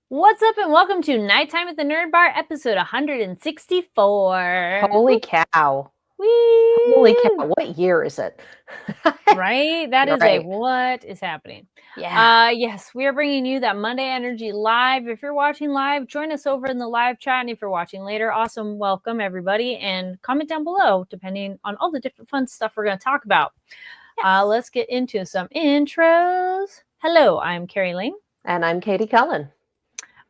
What's up and welcome to Nighttime at the Nerd Bar, episode 164. Holy cow. Holy cow. Woo! What year is it? Right? That You're is right. what is happening. Yeah. Yes, we are bringing you that Monday Energy live. If you're watching live, join us over in the live chat. And if you're watching later, awesome. Welcome, everybody. And comment down below, depending on all the different fun stuff we're going to talk about. Yes. Let's get into some intros. Hello, I'm Carrie Lane. And I'm Katie Cullen.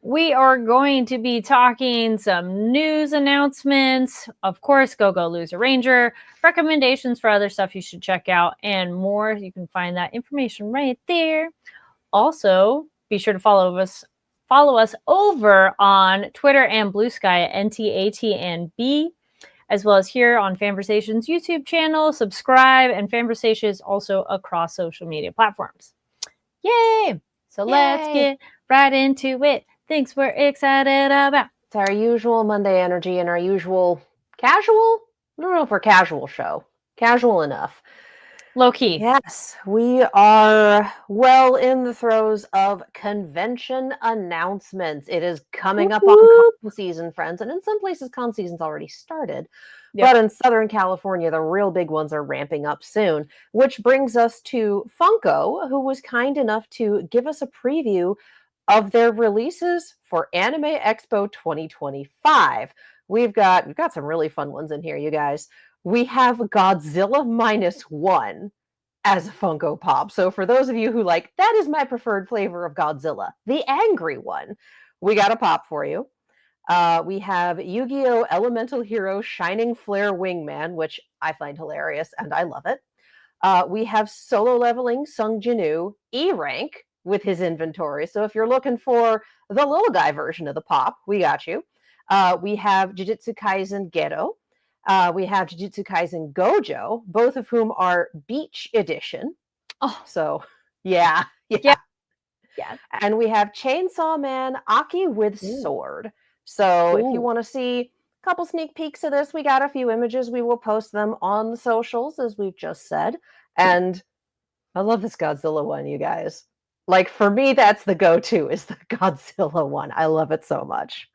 We are going to be talking some news announcements, of course, Go Loser Ranger, recommendations for other stuff you should check out, and more. You can find that information right there. Also, be sure to follow us over on Twitter and Blue Sky at NTATNB, as well as here on Fanversation's YouTube channel. Subscribe, and Fanversation is also across social media platforms. Yay! So let's get right into it. Things we're excited about. It's our usual Monday energy and our usual casual? I don't know if we're casual show. Casual enough. Low key. Yes, we are well in the throes of convention announcements. It is coming up on con season, friends, and in some places con season's already started. Yep. But in Southern California, the real big ones are ramping up soon, which brings us to Funko, who was kind enough to give us a preview of their releases for Anime Expo 2025. We've got some really fun ones in here, you guys. We have Godzilla -1 as a Funko Pop. So for those of you who like, that is my preferred flavor of Godzilla, the angry one, we got a pop for you. We have Yu-Gi-Oh! Elemental Hero Shining Flare Wingman, which I find hilarious and I love it. We have Solo Leveling Sung Jinu E-Rank with his inventory. So if you're looking for the little guy version of the pop, we got you. We have Jujutsu Kaisen Geto. We have Jujutsu Kaisen Gojo, both of whom are Beach Edition. Oh, so yeah. And we have Chainsaw Man Aki with Sword. So if you want to see a couple sneak peeks of this, we got a few images. We will post them on the socials, as we've just said. And I love this Godzilla one, you guys. Like, for me, that's the go-to, is the Godzilla one. I love it so much.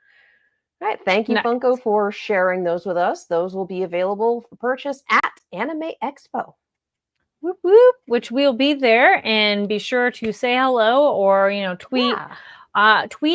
All right, thank you, Funko, for sharing those with us. Those will be available for purchase at Anime Expo. Whoop, whoop, which we'll be there, and be sure to say hello or, tweet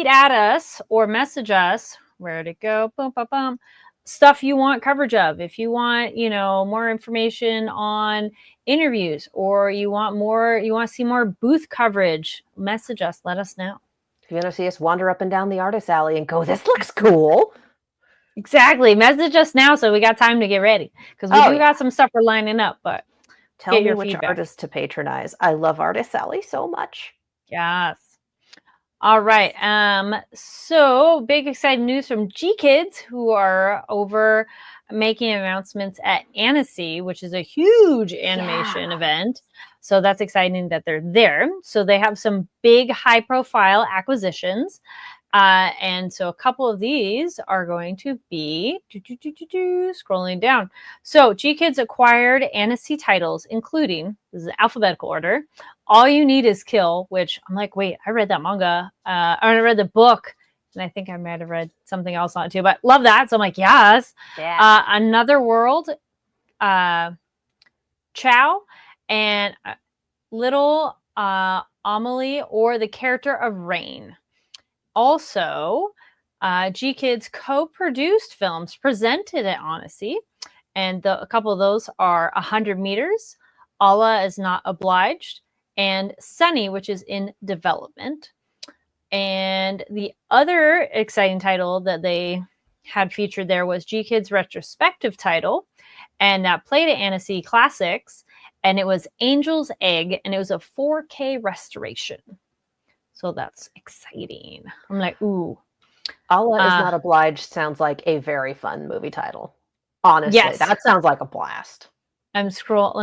at us or message us. Where'd it go? Boom, boom, boom. Stuff you want coverage of. If you want, more information on interviews, or you want to see more booth coverage, message us. Let us know. If you want to see us wander up and down the artist alley and go, this looks cool. Exactly. Message us now so we got time to get ready, because we do got some stuff we're lining up. But tell me which artists to patronize. I love Artist Alley so much. Yes. All right. So big exciting news from GKIDS, who are over making announcements at Annecy, which is a huge animation event. So that's exciting that they're there. So they have some big high profile acquisitions. And so a couple of these are going to be scrolling down. So GKIDS acquired Annecy titles, including, this is alphabetical order, All You Need Is Kill, which I'm like, wait, I read that manga. I read the book, and I think I might have read something else on it too, but love that. So I'm like, yes. Yeah. Another World, Chow, and Little Amelie, or the character of Rain. Also, GKIDS co-produced films presented at Annecy, and a couple of those are 100 Meters, Allah Is Not Obliged, and Sunny, which is in development. And the other exciting title that they had featured there was GKIDS' retrospective title, and that played at Annecy Classics, and it was Angel's Egg, and it was a 4K restoration. So that's exciting. I'm like, ooh. Allah Is Not Obliged sounds like a very fun movie title. Honestly, that sounds like a blast. Let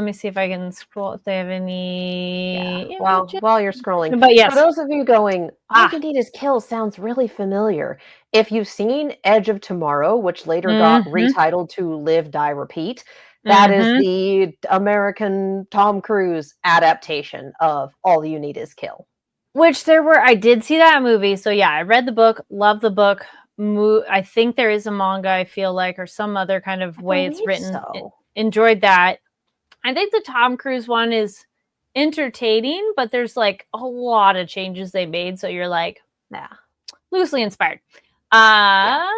me see if I can scroll, if they have any. Yeah. While you're scrolling. But yes. For those of you going, All You Need Is Kill sounds really familiar. If you've seen Edge of Tomorrow, which later got retitled to Live, Die, Repeat, that is the American Tom Cruise adaptation of All You Need Is Kill. Which I did see that movie. So yeah, I read the book, love the book. I think there is a manga, I feel like, or some other kind of way it's written. So. Enjoyed that. I think the Tom Cruise one is entertaining, but there's like a lot of changes they made. So you're like, Yeah. Loosely inspired. Yeah.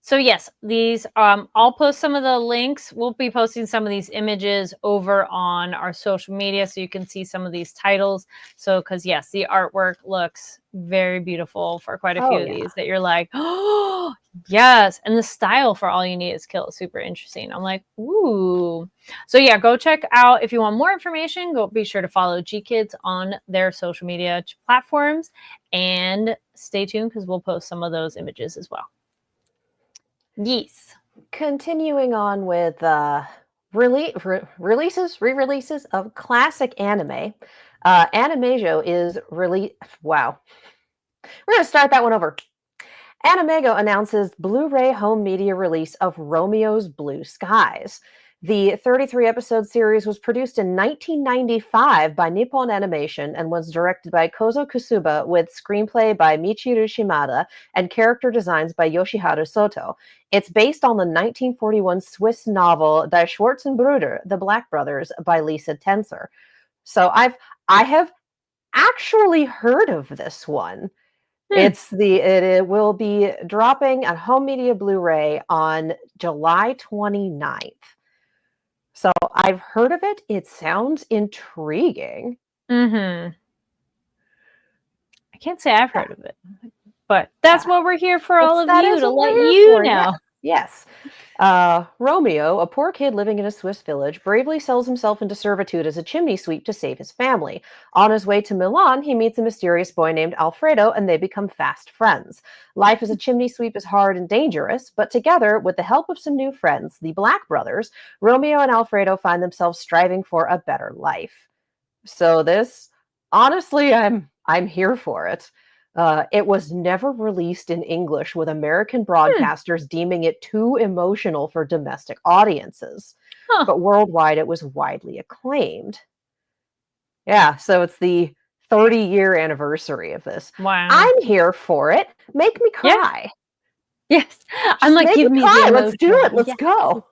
So yes, these I'll post some of the links. We'll be posting some of these images over on our social media so you can see some of these titles. So because yes, the artwork looks very beautiful for quite a few of these that you're like, oh yes. And the style for All You Need Is Kill is super interesting. I'm like, ooh. So yeah, go check out if you want more information, go be sure to follow GKids on their social media platforms and stay tuned because we'll post some of those images as well. Yes. Continuing on with re-releases of classic anime. Animago is Wow. We're going to start that one over. Animago announces Blu-ray home media release of Romeo's Blue Skies. The 33-episode series was produced in 1995 by Nippon Animation and was directed by Kozo Kusuba with screenplay by Michiru Shimada and character designs by Yoshiharu Soto. It's based on the 1941 Swiss novel Die Schwarzen Brüder, The Black Brothers, by Lisa Tenser. So I have actually heard of this one. It will be dropping on home media Blu-ray on July 29th. So I've heard of it. It sounds intriguing. I can't say I've heard of it, but that's what we're here for, all of you, to let you know. Yes. Romeo, a poor kid living in a Swiss village, bravely sells himself into servitude as a chimney sweep to save his family. On his way to Milan, he meets a mysterious boy named Alfredo, and they become fast friends. Life as a chimney sweep is hard and dangerous, but together, with the help of some new friends, the Black Brothers, Romeo and Alfredo find themselves striving for a better life. So this, honestly, I'm here for it. It was never released in English, with American broadcasters deeming it too emotional for domestic audiences. But worldwide, it was widely acclaimed. Yeah, so it's the 30-year anniversary of this. Wow. I'm here for it. Make me cry. Yeah. Yes. I'm like, give me the emotion. Let's do it. Let's go.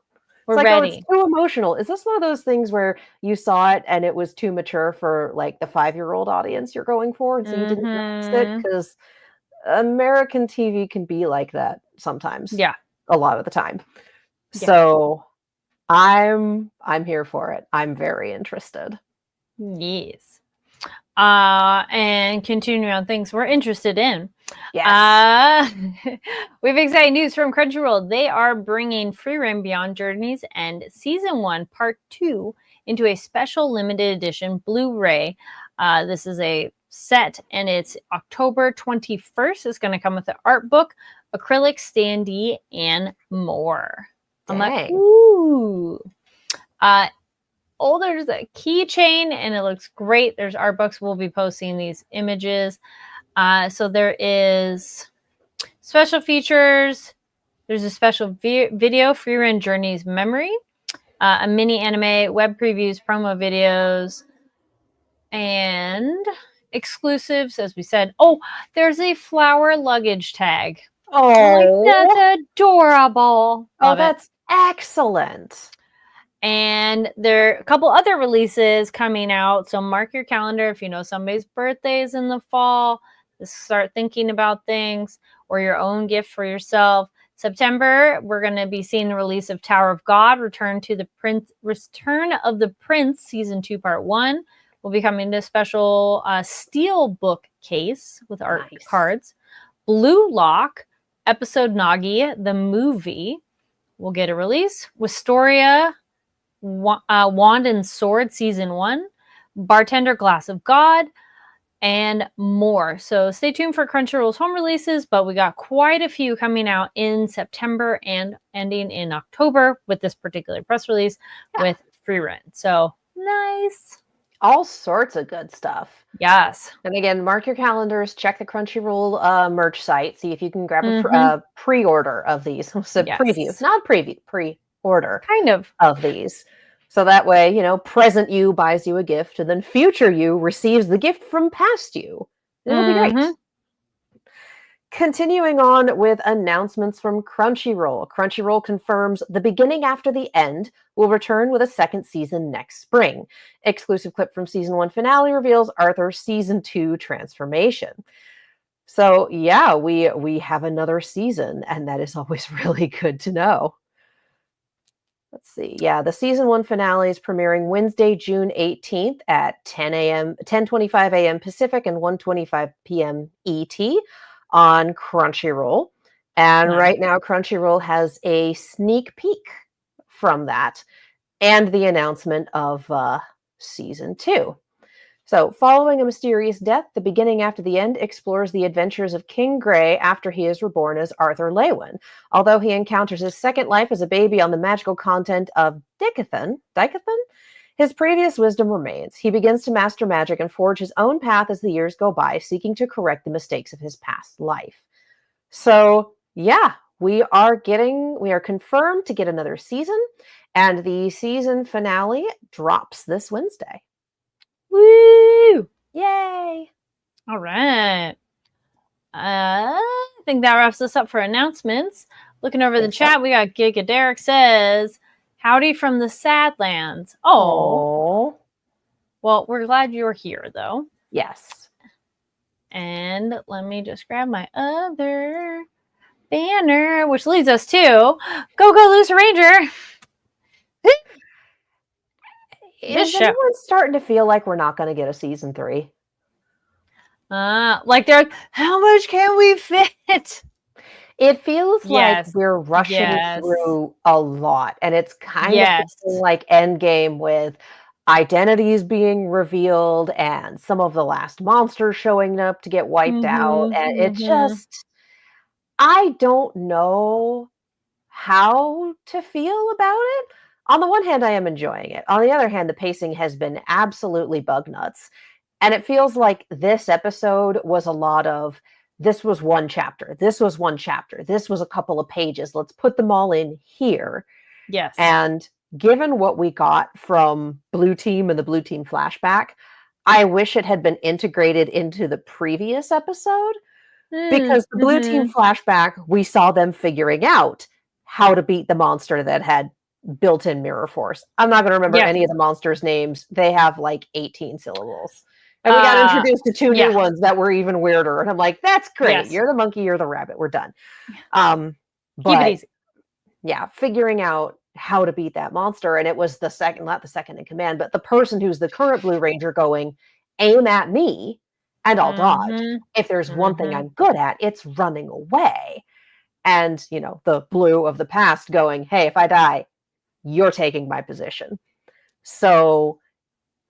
We're ready. It's too emotional. Is this one of those things where you saw it and it was too mature for like the 5-year-old audience you're going for, and so you didn't notice it? Because American TV can be like that sometimes. Yeah. A lot of the time. Yeah. So I'm here for it. I'm very interested. Yes. And continuing on things we're interested in. Yes. We have exciting news from Crunchyroll. They are bringing Frieren Beyond Journeys and Season 1, Part 2 into a special limited edition Blu-ray. This is a set, and it's October 21st. It's going to come with an art book, acrylic standee, and more. Dang. I'm like, ooh. There's a keychain, and it looks great. There's art books. We'll be posting these images. So there is special features. There's a special video, Frieren Journeys Memory, a mini anime, web previews, promo videos, and exclusives, as we said. Oh, there's a flower luggage tag. Oh, that's adorable. Oh, that's excellent. And there are a couple other releases coming out. So mark your calendar if you know somebody's birthday is in the fall. Start thinking about things, or your own gift for yourself. September, we're going to be seeing the release of Tower of God, Return of the Prince, Season 2, Part 1. Will be coming to a special steel book case with art cards. Blue Lock, Episode Nagi, the movie, will get a release. Wistoria, Wand and Sword, Season 1. Bartender, Glass of God, and more. So stay tuned for Crunchyroll's home releases, but we got quite a few coming out in September and ending in October with this particular press release with Frieren. So nice. All sorts of good stuff. Yes. And again, mark your calendars, check the Crunchyroll merch site, see if you can grab a pre-order of these. So preview, not preview, pre-order kind of these. So that way, present you buys you a gift, and then future you receives the gift from past you. It'll be great. Mm-hmm. Continuing on with announcements from Crunchyroll. Crunchyroll confirms The Beginning After the End will return with a second season next spring. Exclusive clip from season 1 finale reveals Arthur's season 2 transformation. So yeah, we have another season, and that is always really good to know. Let's see. Yeah, the season 1 finale is premiering Wednesday, June 18th at 10:25 a.m. Pacific and 1:25 p.m. ET on Crunchyroll. And Nice. right now Crunchyroll has a sneak peek from that and the announcement of season 2. So, following a mysterious death, The Beginning After the End explores the adventures of King Gray after he is reborn as Arthur Lewin. Although he encounters his second life as a baby on the magical continent of Dicathan, his previous wisdom remains. He begins to master magic and forge his own path as the years go by, seeking to correct the mistakes of his past life. So, yeah, we are confirmed to get another season, and the season finale drops this Wednesday. Woo! Yay! All right. I think that wraps us up for announcements. Looking over the chat, we got Giga Derek says, "Howdy from the Sadlands." Oh. Well, we're glad you're here, though. Yes. And let me just grab my other banner, which leads us to Go Loser Ranger. Is anyone starting to feel like we're not going to get a season 3? Like they're like, how much can we fit? It feels like we're rushing through a lot, and it's kind of like Endgame with identities being revealed and some of the last monsters showing up to get wiped out, and it just, I don't know how to feel about it. On the one hand, I am enjoying it. On the other hand, the pacing has been absolutely bug nuts. And it feels like this episode was a lot of, this was one chapter, this was one chapter, this was a couple of pages. Let's put them all in here. Yes. And given what we got from Blue Team and the Blue Team flashback, I wish it had been integrated into the previous episode. Because the Blue Team flashback, we saw them figuring out how to beat the monster that had built-in mirror force. I'm not going to remember any of the monsters' names. They have like 18 syllables. And we got introduced to 2 new ones that were even weirder. And I'm like, that's great. Yes. You're the monkey, you're the rabbit. We're done. But keep it easy. Yeah, figuring out how to beat that monster. And it was not the second in command, but the person who's the current Blue Ranger going, aim at me and I'll dodge. If there's one thing I'm good at, it's running away. And, the Blue of the past going, hey, if I die, you're taking my position. So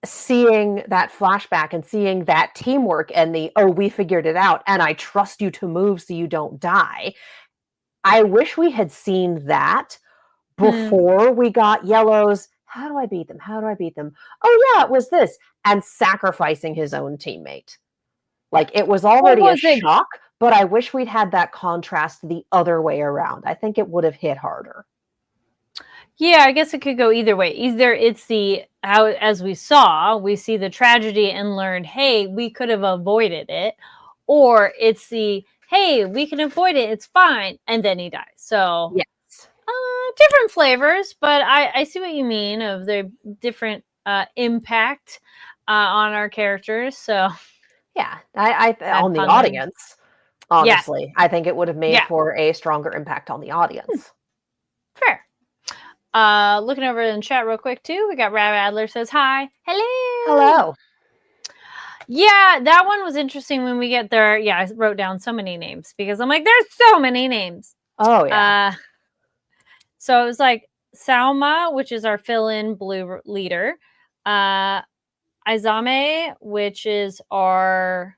seeing that flashback and seeing that teamwork and we figured it out and I trust you to move so you don't die. I wish we had seen that before we got Yellow's, how do I beat them? How do I beat them? Oh yeah, it was this. And sacrificing his own teammate. Like it was already a shock, but I wish we'd had that contrast the other way around. I think it would have hit harder. Yeah, I guess it could go either way. Either it's as we see the tragedy and learned, hey, we could have avoided it. Or it's hey, we can avoid it, it's fine. And then he dies. So, yes. Different flavors, but I see what you mean of the different impact on our characters. So, yeah, I on the audience, honestly, I think it would have made for a stronger impact on the audience. Fair. Looking over in the chat real quick too, we got Rabbit Adler says hi. Hello. Yeah, that one was interesting when we get there. Yeah, I wrote down so many names because I'm like, there's so many names. Oh yeah. So it was like Salma, which is our fill-in Blue leader. Izame, which is our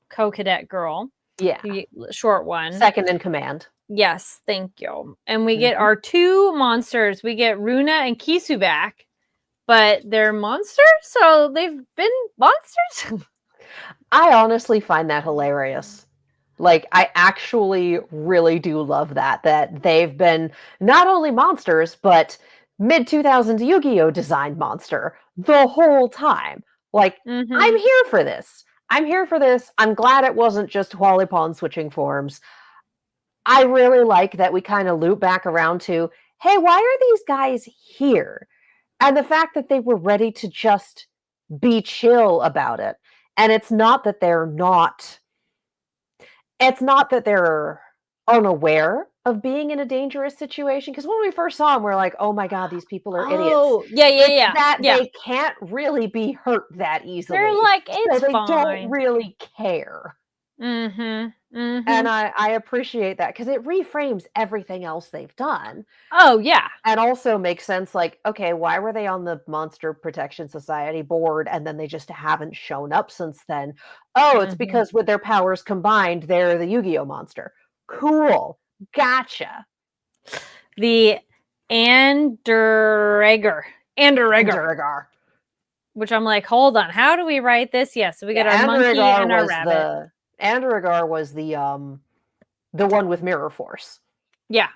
co-cadet girl. Yeah. The short one. Second in command. Yes, thank you. And we get our 2 monsters. We get Runa and Kisu back, but they're monsters, so they've been monsters. I honestly find that hilarious. Like, I actually really do love that they've been not only monsters, but mid-2000s Yu-Gi-Oh designed monster the whole time. Like, I'm here for this. I'm here for this. I'm glad it wasn't just Wally Pawn switching forms. I really like that we kind of loop back around to, hey, why are these guys here? And the fact that they were ready to just be chill about it. And it's not that they're unaware of being in a dangerous situation. Because when we first saw them, we're like, oh my God, these people are idiots. Oh, yeah. It's that they can't really be hurt that easily. They're like, it's so they fine. don't really care. And I appreciate that because it reframes everything else they've done. Oh, yeah. And also makes sense, like, okay, why were they on the Monster Protection Society board and then they just haven't shown up since then? Oh, it's because with their powers combined, they're the Yu-Gi-Oh monster. Cool. Gotcha. The Andurregar. Which I'm like, hold on, how do we write this? Yes, so we got our monkey and our rabbit. Andurregar was the one with Mirror Force. Yeah.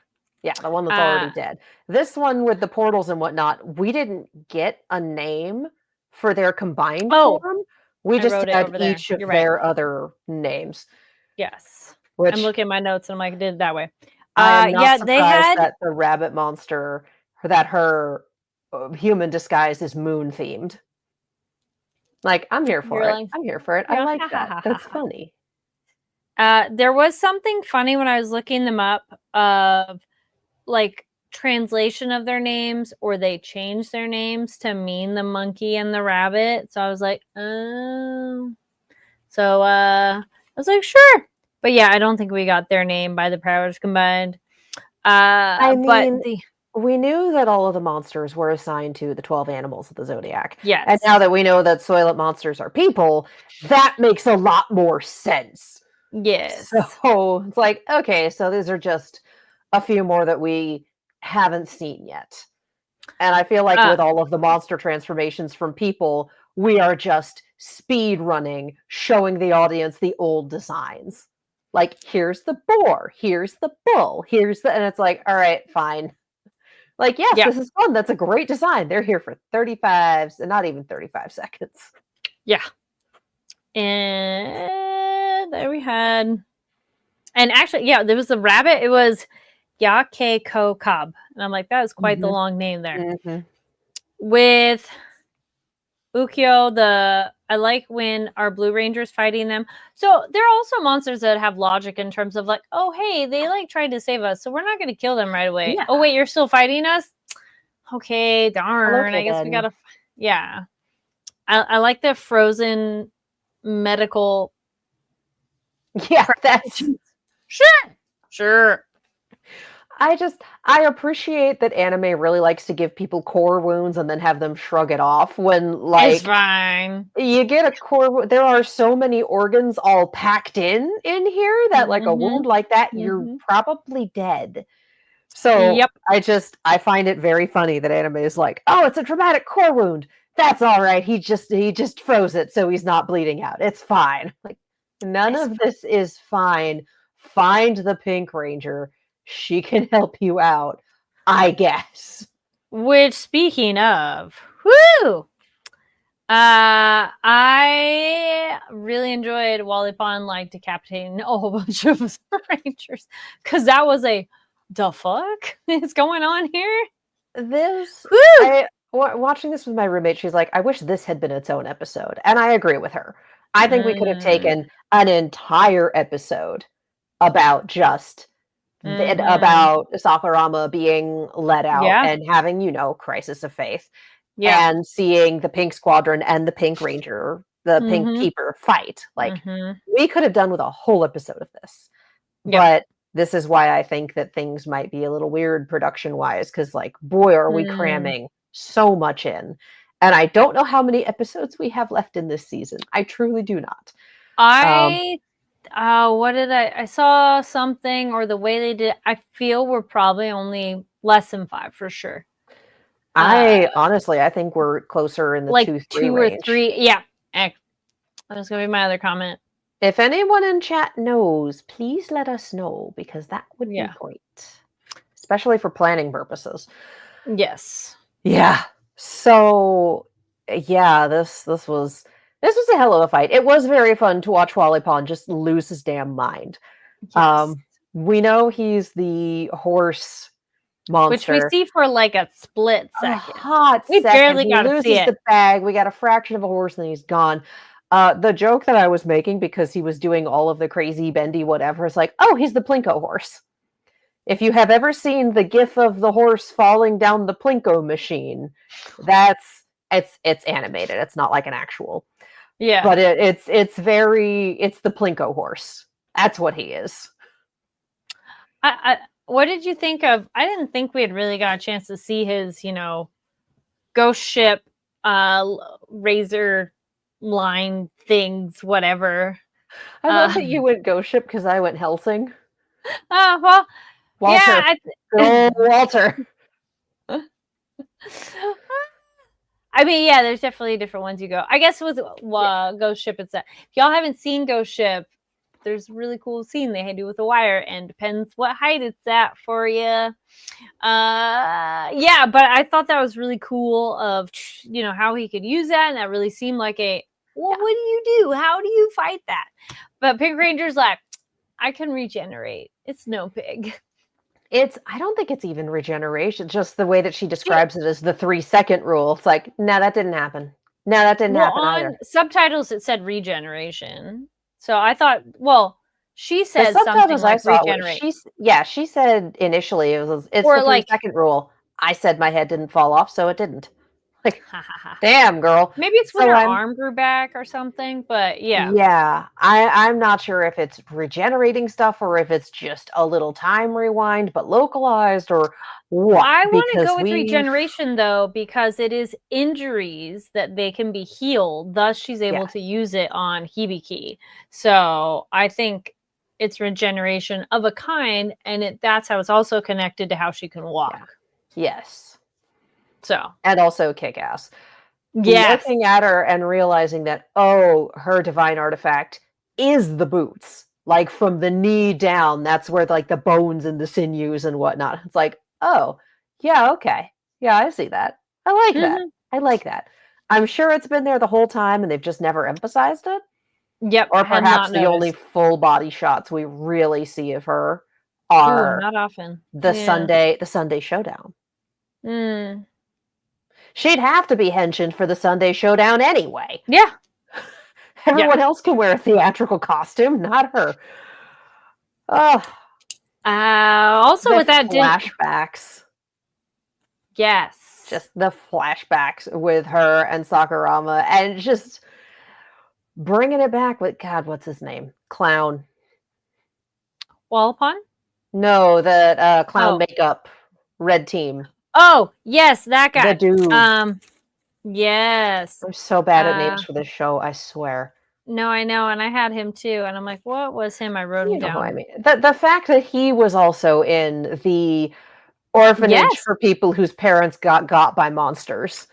Yeah, the one that's already dead. This one with the portals and whatnot, we didn't get a name for their combined form. We just had each of their other names. Yes. I'm looking at my notes and I'm like, I did it that way. I am not surprised that the rabbit monster, that her human disguise is moon themed. Like, I'm here for it. I'm here for it. I like that. That's funny. There was something funny when I was looking them up of like translation of their names, or they changed their names to mean the monkey and the rabbit. So I was like, oh. So I was like, sure. But yeah, I don't think we got their name by the powers combined. We knew that all of the monsters were assigned to the 12 animals of the Zodiac. Yes. And now that we know that Soylent monsters are people, that makes a lot more sense. Yes. So it's like, okay, so these are just a few more that we haven't seen yet. And I feel like with all of the monster transformations from people, we are just speed running, showing the audience the old designs. Like, here's the boar, here's the bull, and it's like, all right, fine. Like, yes, this is fun. That's a great design. They're here for 35, not even 35 seconds. Yeah. And there we had, and actually, yeah, there was the rabbit. It was Yake Ko Kab. And I'm like, that is quite the long name there. With Ukyo, I like when our Blue Ranger's fighting them. So they're also monsters that have logic in terms of like, oh, hey, they like tried to save us, so we're not going to kill them right away. Yeah. Oh, wait, you're still fighting us? Okay, darn. I guess we got to, yeah. I like the frozen medical. Yeah, that's sure. I appreciate that anime really likes to give people core wounds and then have them shrug it off when, like, it's fine. You get a core. There are so many organs all packed in here that, like, a wound like that, you're probably dead. So I find it very funny that anime is like, oh, it's a traumatic core wound. That's all right. He just froze it, so he's not bleeding out. It's fine. Like, none of this is fine. Find the Pink Ranger. She can help you out, I guess. Which, speaking of, whoo! I really enjoyed Wally Pawn like decapitating a whole bunch of Rangers, because that was the fuck is going on here? Watching this with my roommate, she's like, I wish this had been its own episode. And I agree with her. I think we could have taken an entire episode about just about Sakurama being let out and having, crisis of faith. Yeah. And seeing the Pink Squadron and the Pink Ranger, the Pink Keeper fight. Like, we could have done with a whole episode of this. But this is why I think that things might be a little weird production-wise, because, like, boy, are we cramming so much in. And I don't know how many episodes we have left in this season. I truly do not. What did I saw something, or the way they did, I feel we're probably only less than 5 for sure. I think we're closer in the like 2 or 3. Yeah. That's going to be my other comment. If anyone in chat knows, please let us know, because that would be great. Especially for planning purposes. Yes. Yeah. So yeah, this was a hell of a fight. It was very fun to watch Wally Pond just lose his damn mind. Yes. We know he's the horse Which we monster. see for like a split A second. hot We second. barely He got to see loses it. the bag. We got a fraction of a horse, and then he's gone. The joke that I was making because he was doing all of the crazy bendy whatever is like, oh, he's the Plinko horse. If you have ever seen the gif of the horse falling down the Plinko machine, it's animated. It's not like an actual. Yeah. But it's the Plinko horse. That's what he is. What did you think of? I didn't think we had really got a chance to see his, ghost ship, razor line things, whatever. I love that you went ghost ship because I went Helsing. Well, Walter. yeah. Walter. I mean, yeah, there's definitely different ones you go. I guess with Ghost Ship, it's that. If y'all haven't seen Ghost Ship, there's a really cool scene they do with the wire, and depends what height it's at for you. Yeah, but I thought that was really cool of how he could use that, and that really seemed like what do you do? How do you fight that? But Pink Ranger's like, I can regenerate. It's no pig. I don't think it's even regeneration, just the way that she describes it as the 3-second rule. It's like, no, that didn't happen. No, that didn't happen on either. Subtitles, it said regeneration. So I thought, she said the something like regenerate. She said initially it's the 3-second rule. I said my head didn't fall off, so it didn't. Like, damn, girl. Maybe it's when her arm grew back or something, but yeah. Yeah, I'm not sure if it's regenerating stuff or if it's just a little time rewind, but localized or what. I want to go with regeneration, though, because it is injuries that they can be healed. Thus, she's able to use it on Hibiki. So I think it's regeneration of a kind, and that's how it's also connected to how she can walk. Yeah. Yes. So. And also kick ass. Yes. Looking at her and realizing that, her divine artifact is the boots. Like, from the knee down, that's where, like, the bones and the sinews and whatnot. It's like, oh, yeah, okay. Yeah, I see that. I like that. I like that. I'm sure it's been there the whole time and they've just never emphasized it. Yep. Or perhaps the only full body shots we really see of her are not often. The Sunday Showdown. She'd have to be henching for the Sunday Showdown anyway. Yeah. Everyone else can wear a theatrical costume, not her. Also with that flashbacks. Yes. Just the flashbacks with her and Sakurama, and just bringing it back with, God, what's his name? Clown. Wallapon? No, the clown makeup red team. Oh, yes, that guy. The dude. Yes. I'm so bad at names for this show, I swear. No, I know, and I had him too, and I'm like, what was him? I wrote him down. I mean, the fact that he was also in the orphanage for people whose parents got by monsters.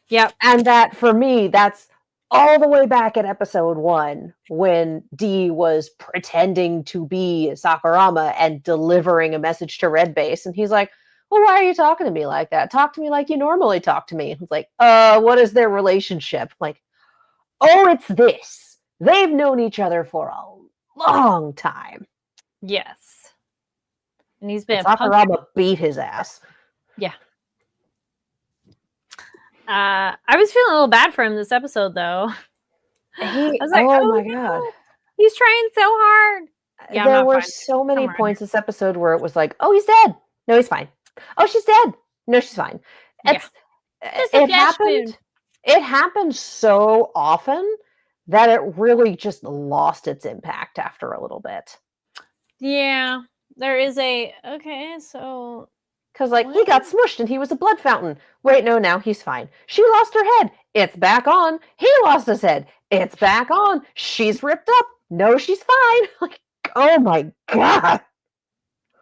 Yep. And that, for me, that's all the way back at episode 1 when Dee was pretending to be Sakurama and delivering a message to Red Base, and he's like, well, why are you talking to me like that? Talk to me like you normally talk to me. It's like, what is their relationship? Like, it's this. They've known each other for a long time. Yes. And he's been Sakurama beat his ass. Yeah. I was feeling a little bad for him this episode, though. I was like, oh my God. He's trying so hard. Yeah, there were so many points this episode where it was like, oh, he's dead. No, he's fine. Oh, she's dead. No, she's fine. It happened. It happened so often that it really just lost its impact after a little bit. Yeah, there is so because he got smushed and he was a blood fountain. Wait, no, now he's fine. She lost her head. It's back on. He lost his head. It's back on. She's ripped up. No, she's fine. Like, oh my God.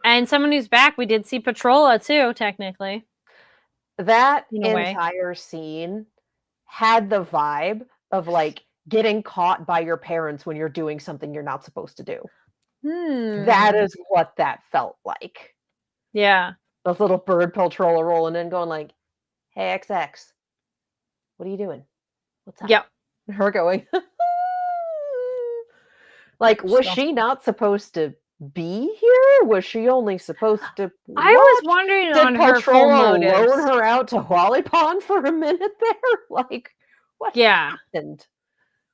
And someone who's back, we did see Patrolla too, technically. That entire scene had the vibe of like getting caught by your parents when you're doing something you're not supposed to do. That is what that felt like. Yeah. Those little bird Peltrola rolling in, going like, "Hey, XX, what are you doing? What's up?" Yep. Her going, like, was So- she not supposed to be here? Was she only supposed to I was watch? wondering Did on her full Peltrola motives. loan her out to Wally Pond for a minute there? Like, what Yeah. happened?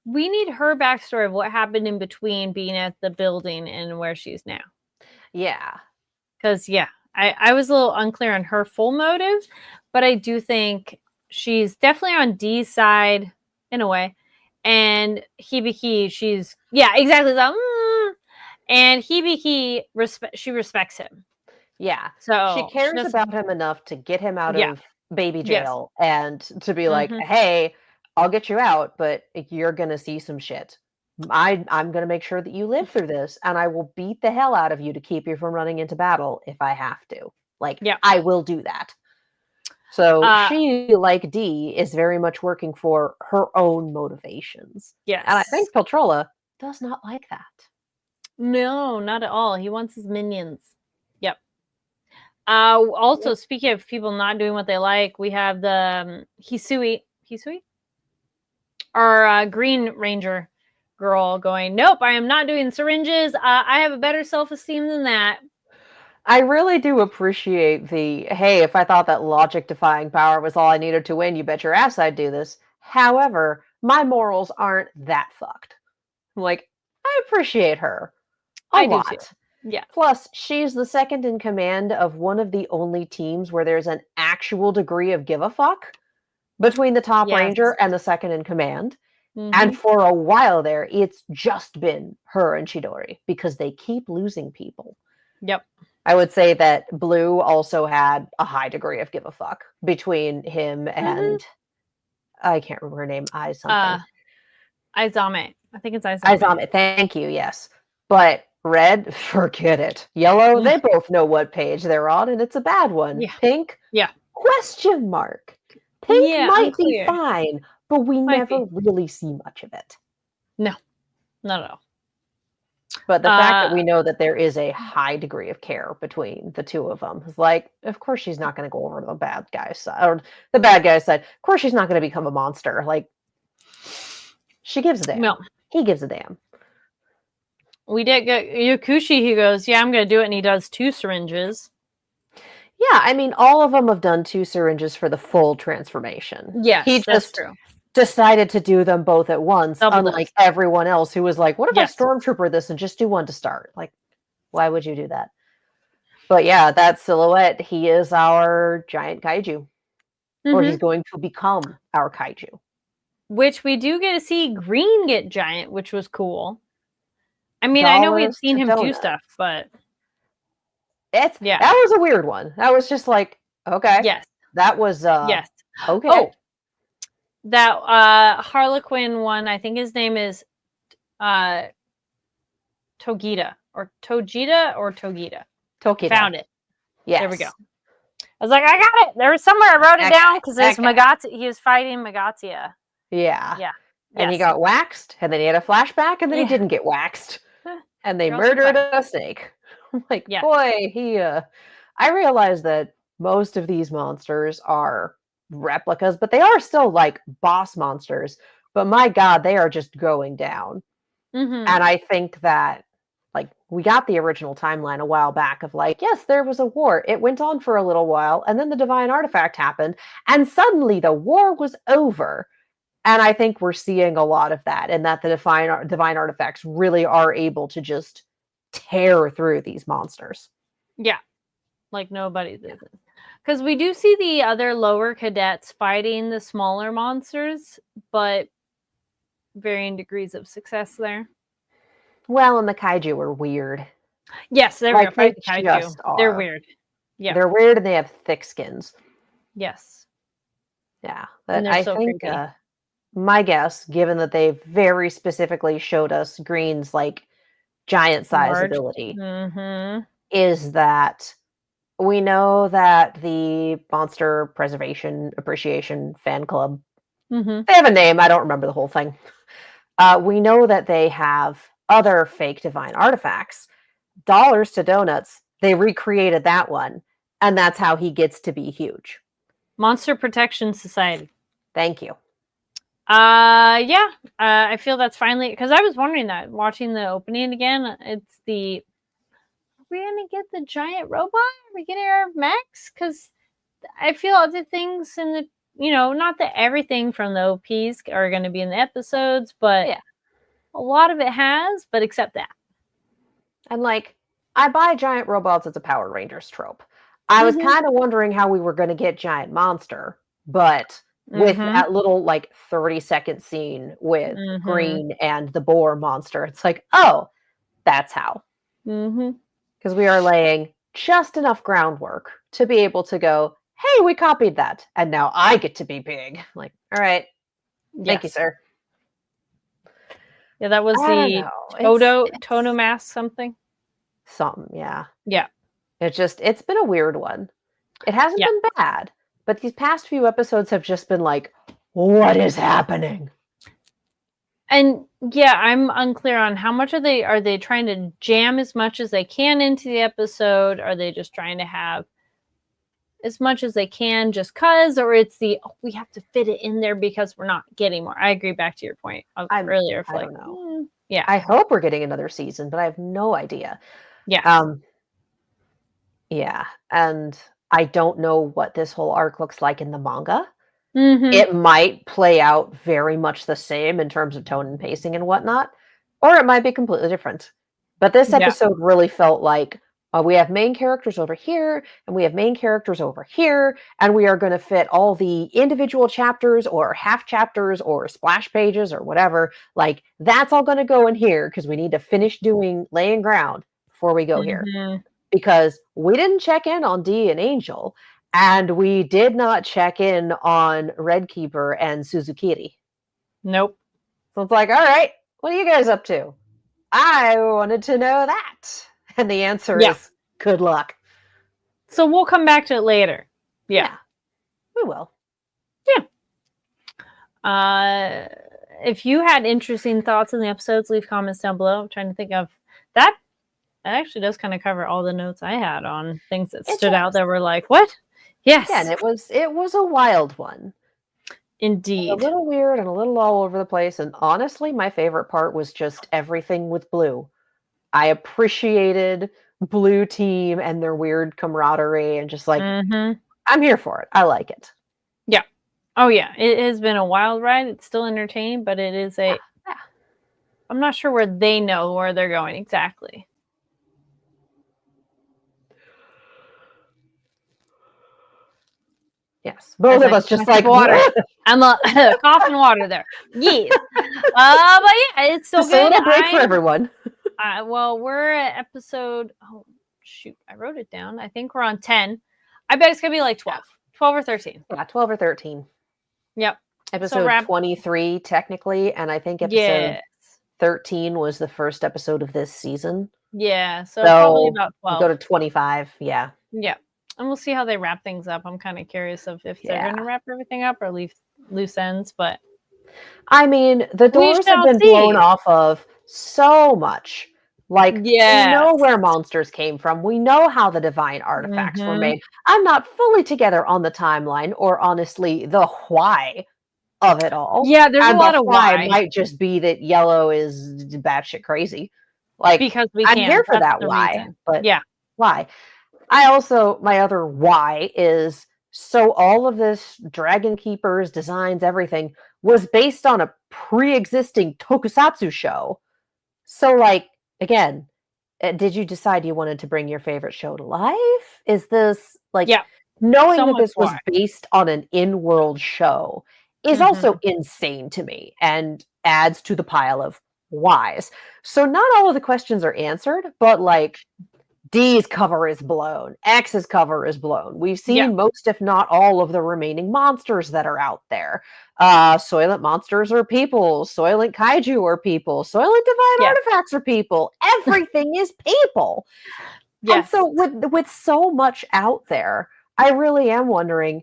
We need her backstory of what happened in between being at the building and where she's now. Yeah. Because, yeah, I was a little unclear on her full motive, but I do think she's definitely on Dee's side in a way. And Hibiki, she's, yeah, exactly. And Hibiki, she respects him. Yeah. So She cares about him enough to get him out Yeah. of baby Yes. jail and to be like, Mhm. "Hey, I'll get you out, but you're gonna see some shit. I'm gonna make sure that you live through this, and I will beat the hell out of you to keep you from running into battle if I have to. Like, Yeah. I will do that." So Uh, she, like Dee, is very much working for her own motivations. yes. And I think Peltrola does not like that. No, not at all. He wants his minions. Yep. Also, speaking of people not doing what they like, we have the Hisui, our Green Ranger girl going, "Nope, I am not doing syringes. I have a better self-esteem than that." I really do appreciate the, "Hey, if I thought that logic-defying power was all I needed to win, you bet your ass I'd do this. However, my morals aren't that fucked." Like, I appreciate her a I do lot. too. Yeah. Plus, she's the second in command of one of the only teams where there's an actual degree of give a fuck between the top Yes. ranger and the second in command. Mhm. And for a while there, it's just been her and Chidori because they keep losing people. Yep. I would say that Blue also had a high degree of give a fuck between him and I can't remember her name. I something. Izame. I think it's Izame. Izame. Thank you. Yes, but Red, forget it. Yellow, they both know what page they're on, and it's a bad one. Yeah. Pink, Yeah. question mark. Pink Yeah, might unclear. be fine, but we Might never really see much of it. No, not at all. But the fact that we know that there is a high degree of care between the two of them is like, of course she's not going to go over to the bad guy's side, or the bad guy's side. Of course she's not going to become a monster. Like, she gives a damn. No. He gives a damn. We did get Yakushi. He goes, "Yeah, I'm going to do it," and he does 2 syringes. Yeah, I mean, all of them have done 2 syringes for the full transformation. Yes, he that's just true. decided to do them both at once, Double unlike dose. everyone else who was like, "What if Yes. I stormtrooper this and just do one to start?" Like, why would you do that? But yeah, that silhouette, he is our giant kaiju. Or he's going to become our kaiju. Which we do get to see Green get giant, which was cool. I mean, I know we've Dollars seen to him do donuts. stuff, but That Yeah. was a weird one. That was just like, okay. yes, That was yes. okay. Oh, that Harlequin one, I think his name is Togita or Togita. Tokita. Found it. Yes. There we go. I was like, I got it. There was somewhere I wrote it down because there's Okay. Magatsu. He was fighting Magatia. Yeah. Yeah. And he Yes. got waxed, and then he had a flashback, and then he Yeah. didn't get waxed. And they You're also murdered fine. a snake. I'm like, Yeah. boy, I realize that most of these monsters are replicas, but they are still like boss monsters. But my God, they are just going down. Mhm. And I think that, like, we got the original timeline a while back of like, yes, there was a war. It went on for a little while, and then the divine artifact happened, and suddenly the war was over. And I think we're seeing a lot of that, and that the divine artifacts really are able to just tear through these monsters. Yeah. Like nobody's business. Because we do see the other lower cadets fighting the smaller monsters, but varying degrees of success there. Well, and the kaiju are weird. Yes, there Like, we go. Fight they the kaiju. just They're are. weird. Yeah. They're weird, and they have thick skins. Yes. Yeah, And but they're I so think creepy. my guess, given that they very specifically showed us Green's like giant size Large. ability, Mm-hmm. is that we know that the Monster Preservation Appreciation Fan Club, Mm-hmm. they have a name, I don't remember the whole thing. We know that they have other fake divine artifacts. Dollars to Donuts, they recreated that one. And that's how he gets to be huge. Monster Protection Society. Thank you. Yeah. I feel that's finally, because I was wondering that watching the opening again. It's the, are we gonna get the giant robot? Are we getting our mechs? Because I feel other things in the, not that everything from the OPs are going to be in the episodes, but Yeah. a lot of it has, but except that. And like, I buy giant robots as a Power Rangers trope. I was kind of wondering how we were going to get giant monster, but with that little like 30-second scene with Green and the boar monster, it's like, oh, that's how. Because we are laying just enough groundwork to be able to go, hey, we copied that, and now I get to be big. Like, all right, thank you, sir. Yeah, that was the Toto mask something. Something, yeah. Yeah. It's been a weird one. It hasn't been bad, but these past few episodes have just been like, what is happening? And yeah, I'm unclear on how much are they trying to jam as much as they can into the episode? Are they just trying to have as much as they can just cause, or it's we have to fit it in there because we're not getting more? I agree, back to your point earlier. I don't know. Yeah. I hope we're getting another season, but I have no idea. Yeah. Yeah. And I don't know what this whole arc looks like in the manga. It might play out very much the same in terms of tone and pacing and whatnot, or it might be completely different. But this episode really felt like we have main characters over here, and we have main characters over here, and we are going to fit all the individual chapters or half chapters or splash pages or whatever. Like, that's all going to go in here because we need to finish laying ground before we go here. Because we didn't check in on Dee and Angel, and we did not check in on Red Keeper and Suzukiri. Nope. So it's like, all right, what are you guys up to? I wanted to know that. And the answer is good luck. So we'll come back to it later. Yeah. We will. Yeah. If you had interesting thoughts in the episodes, leave comments down below. I'm trying to think of that. It actually does kind of cover all the notes I had on things that stood out that were like, what? Yes. Yeah, and it was a wild one. Indeed. A little weird and a little all over the place. And honestly, my favorite part was just everything with Blue. I appreciated Blue Team and their weird camaraderie and just like, I'm here for it. I like it. Yeah. Oh, yeah. It has been a wild ride. It's still entertaining, but it is I'm not sure where they know where they're going exactly. Yes, both of us just like water. I'm coughing water there. Yes, but yeah, it's so just good. A little break for everyone. Well, we're at episode. Oh shoot, I wrote it down. I think we're on 10. I bet it's gonna be like 12 or 13. Yeah, 12 or 13. Yep. Episode 23 technically, and I think episode 13 was the first episode of this season. Yeah, so probably about 12. We'll go to 25. Yeah. Yeah. And we'll see how they wrap things up. I'm kind of curious if they're going to wrap everything up or leave loose ends. But I mean, the doors have been blown off of so much. Like, we know where monsters came from. We know how the divine artifacts were made. I'm not fully together on the timeline or honestly the why of it all. Yeah, there's a lot of why. It might just be that Yellow is batshit crazy. Like, because I'm here for that why. But why? My other why is, so all of this Dragon Keepers, designs, everything was based on a pre-existing tokusatsu show. So, like, again, did you decide you wanted to bring your favorite show to life? Is this, like, knowing that this was based on an in-world show is also insane to me and adds to the pile of whys. So not all of the questions are answered, but, like, D's cover is blown. X's cover is blown. We've seen most, if not all, of the remaining monsters that are out there. Soylent monsters are people. Soylent kaiju are people. Soylent divine artifacts are people. Everything is people. And so with so much out there, I really am wondering,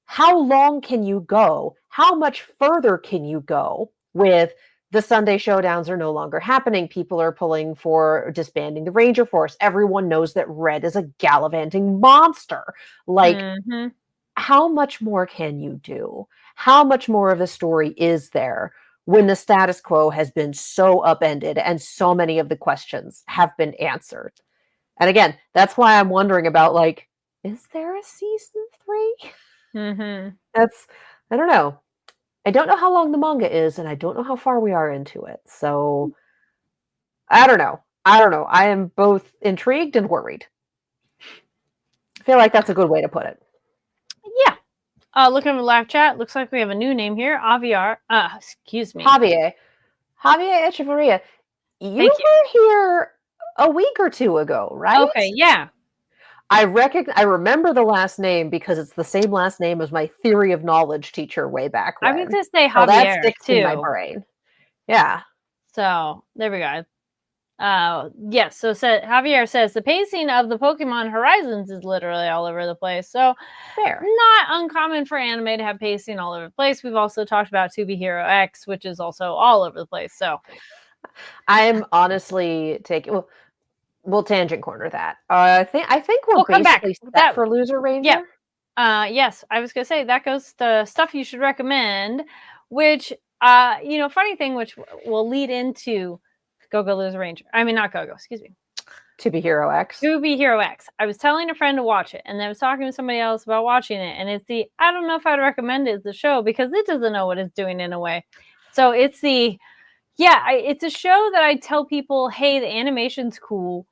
how long can you go? How much further can you go with the Sunday showdowns are no longer happening. People are pulling for disbanding the Ranger Force. Everyone knows that Red is a gallivanting monster. Like, Mhm. how much more can you do? How much more of a story is there when the status quo has been so upended and so many of the questions have been answered? And again, that's why I'm wondering about, like, is there a season 3? Mhm. That's I don't know. I don't know how long the manga is, and I don't know how far we are into it. So I don't know. I don't know. I am both intrigued and worried. I feel like that's a good way to put it. Yeah. Looking at the live chat, looks like we have a new name here. Aviar. Excuse me. Javier. Javier Echeverria. You Thank you. were here a week or 2 ago, right? Okay, yeah. I remember the last name because it's the same last name as my theory of knowledge teacher way back I was when. gonna say So that Javier sticks in my too. brain. Yeah. So there we go. Yes. So Javier says the pacing of the Pokemon Horizons is literally all over the place. So Fair. not uncommon for anime to have pacing all over the place. We've also talked about To Be Hero X, which is also all over the place. So I'm honestly taking we'll tangent corner that. I think we're we'll come back. basically set That for Loser Ranger. yeah. Yes, I was gonna say that goes to stuff you should recommend, which funny thing, which will lead into Go Loser Ranger. I mean, not Go, excuse me. To Be Hero X. To Be Hero X. I was telling a friend to watch it, and then I was talking to somebody else about watching it, and it's I don't know if I'd recommend it as the show because it doesn't know what it's doing in a way. So it's it's a show that I tell people, hey, the animation's cool.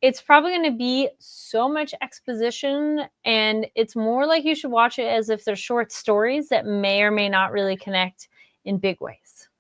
It's probably going to be so much exposition, and it's more like you should watch it as if they're short stories that may or may not really connect in big ways.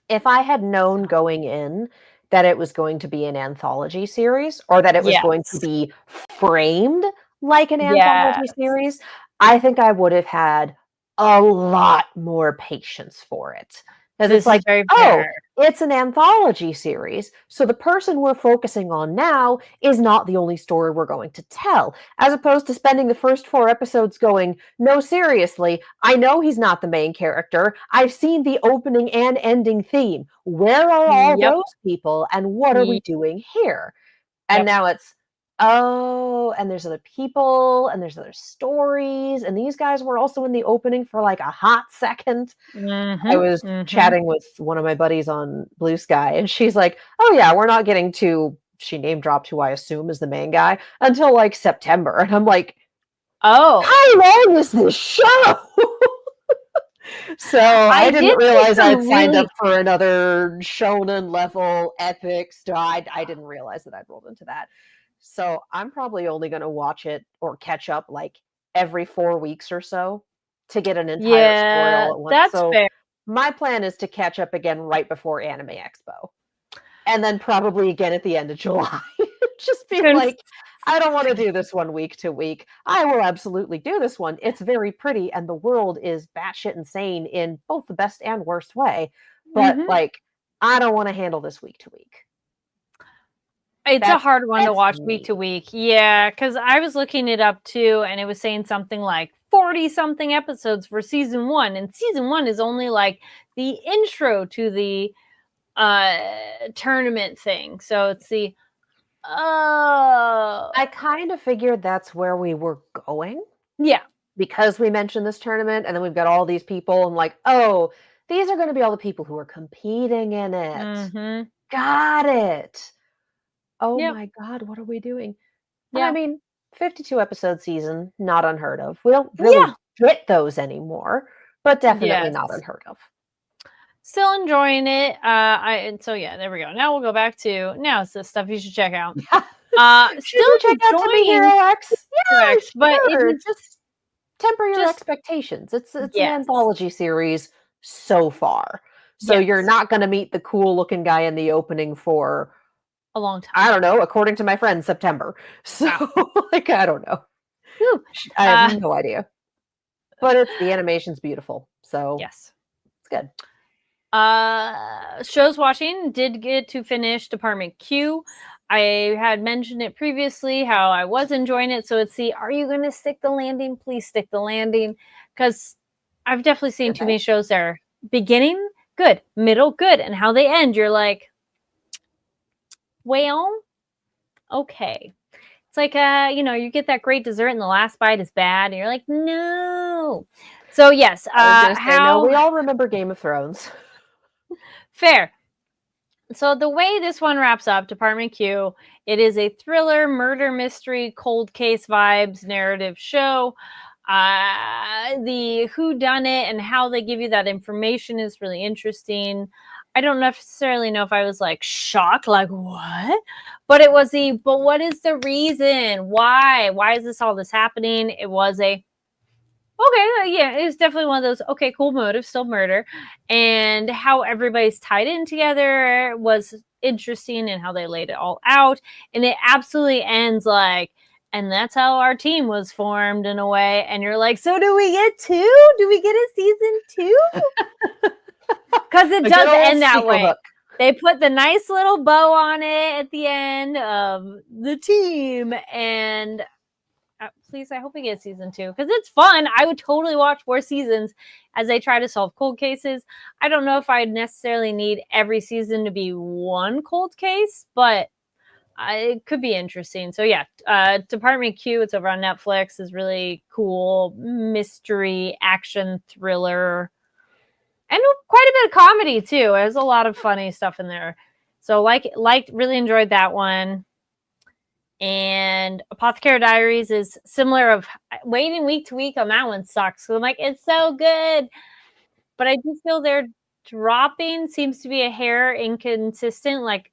If I had known going in that it was going to be an anthology series or that it was going to Yes. be framed like an anthology Yes. series, I think I would have had a lot more patience for it. Because This it's is like, very oh, fair. it's an anthology series. So the person we're focusing on now is not the only story we're going to tell. As opposed to spending the first 4 episodes going, no, seriously, I know he's not the main character. I've seen the opening and ending theme. Where are all Yep. those people and what are we doing here? And Yep. now it's, oh, and there's other people and there's other stories. And these guys were also in the opening for like a hot second. I was chatting with one of my buddies on Blue Sky, and she's like, oh, yeah, we're not getting to, she name dropped who I assume is the main guy, until like September. And I'm like, Oh. how long is this show? So I didn't realize I'd signed up for another shonen level epic. So I didn't realize that I'd rolled into that. So I'm probably only going to watch it or catch up like every 4 weeks or so to get an entire story all at once. That's so fair. my plan is to catch up again right before Anime Expo. And then probably again at the end of July. Just be like, I don't want to do this one week to week. I will absolutely do this one. It's very pretty, and the world is batshit insane in both the best and worst way. But like, I don't want to handle this week to week. It's a hard one to watch week to week. Yeah, because I was looking it up too, and it was saying something like 40 something episodes for season 1, and season 1 is only like the intro to the tournament thing. So it's I kind of figured that's where we were going. Yeah. Because we mentioned this tournament, and then we've got all these people, and like, oh, these are going to be all the people who are competing in it. Got it. Oh my God, what are we doing? And I mean, 52 episode season, not unheard of. We don't really get those anymore, but definitely not unheard of. Still enjoying it. So yeah, there we go. Now we'll go back to it's the stuff you should check out. Still check out To Be Hero X. Yeah, but it's just temper your expectations. It's an anthology series so far. So you're not going to meet the cool looking guy in the opening for a long time. I don't know, according to my friend, September. So like, I don't know. I have no idea. But the animation's beautiful. So yes, it's good. Shows watching, did get to finish Department Q. I had mentioned it previously how I was enjoying it. So it's are you going to stick the landing? Please stick the landing. Because I've definitely seen too many shows that are beginning good, middle, good. And how they end, you're like, well, okay. It's like, you get that great dessert and the last bite is bad. And you're like, no. So, yes. I was going to say, no, we all remember Game of Thrones. Fair. So the way this one wraps up, Department Q, it is a thriller, murder mystery, cold case vibes narrative show. The whodunit and how they give you that information is really interesting. I don't necessarily know if I was like shocked, like what? But it was but what is the reason? Why? Why is all this happening? It was okay, yeah, it's definitely one of those, okay, cool motive, still murder. And how everybody's tied in together was interesting and how they laid it all out. And it absolutely ends like, and that's how our team was formed in a way. And you're like, so do we get two? Do we get a season 2? Because it does end that way. Hook. They put the nice little bow on it at the end of the team. And please, I hope we get season 2 because it's fun. I would totally watch 4 seasons as they try to solve cold cases. I don't know if I necessarily need every season to be one cold case, but it could be interesting. So yeah, Department Q, it's over on Netflix, is really cool mystery action thriller and quite a bit of comedy too. There's a lot of funny stuff in there. So really enjoyed that one. And Apothecary Diaries is similar of waiting week to week on that one sucks. So I'm like, it's so good. But I do feel their dropping seems to be a hair inconsistent. Like,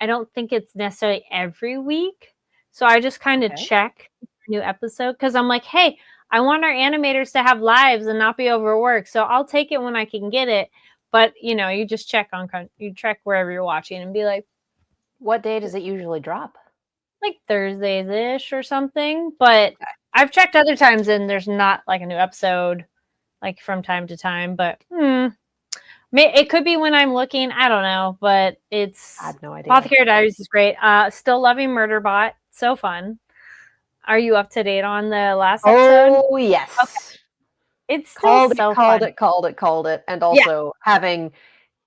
I don't think it's necessarily every week. So I just kind of check new episode because I'm like, hey, I want our animators to have lives and not be overworked. So I'll take it when I can get it. But, you just check wherever you're watching and be like, what day does it usually drop? Like Thursdays-ish or something. But I've checked other times and there's not like a new episode like from time to time. But it could be when I'm looking. I don't know. But I have no idea. Apothecary Diaries is great. Still loving Murderbot. So fun. Are you up to date on the last episode? Oh, yes. Okay. It's still called it. And also having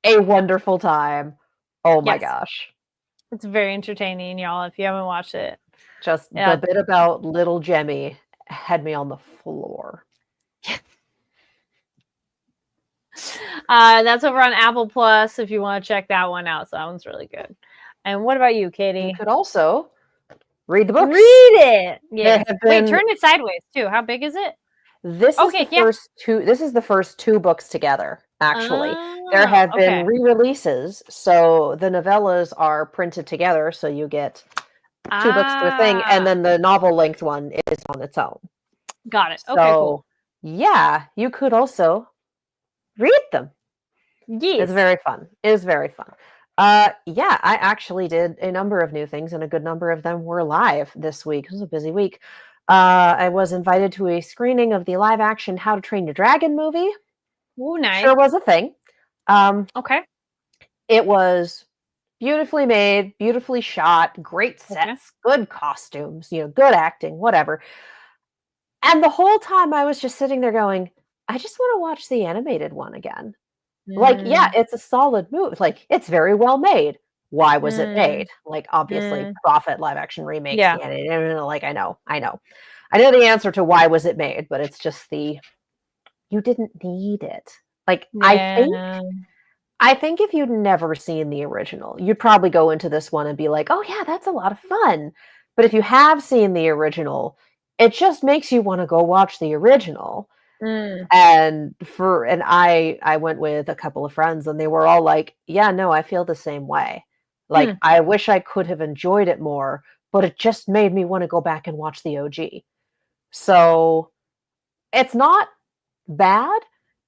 a wonderful time. Oh my gosh. It's very entertaining, y'all, if you haven't watched it. Just the bit about little Jemmy had me on the floor. That's over on Apple Plus if you want to check that one out. So that one's really good. And what about you, Katie? You could also read the books. Read it. Yeah. Wait, turn it sideways too. How big is it? This is the first 2 books together, actually. There have been re-releases, so the novellas are printed together, so you get 2 books to a thing, and then the novel-length one is on its own. Got it. Okay, cool. Yeah, you could also read them. Yes. It's very fun. It is very fun. I actually did a number of new things, and a good number of them were live this week. It was a busy week. I was invited to a screening of the live-action How to Train Your Dragon movie. Ooh, nice. Sure was a thing. Okay. It was beautifully made, beautifully shot, great sets, good costumes, good acting, whatever. And the whole time I was just sitting there going, I just want to watch the animated one again. Like, it's a solid movie. Like, it's very well made. Why was it made? Like, obviously, Profit live action remakes. Yeah. Like, I know. I know the answer to why was it made, but it's just you didn't need it. Like, I think if you'd never seen the original, you'd probably go into this one and be like, oh yeah, that's a lot of fun. But if you have seen the original, it just makes you want to go watch the original. And I went with a couple of friends and they were all like, yeah, no, I feel the same way. Like, I wish I could have enjoyed it more, but it just made me want to go back and watch the OG. So it's not bad.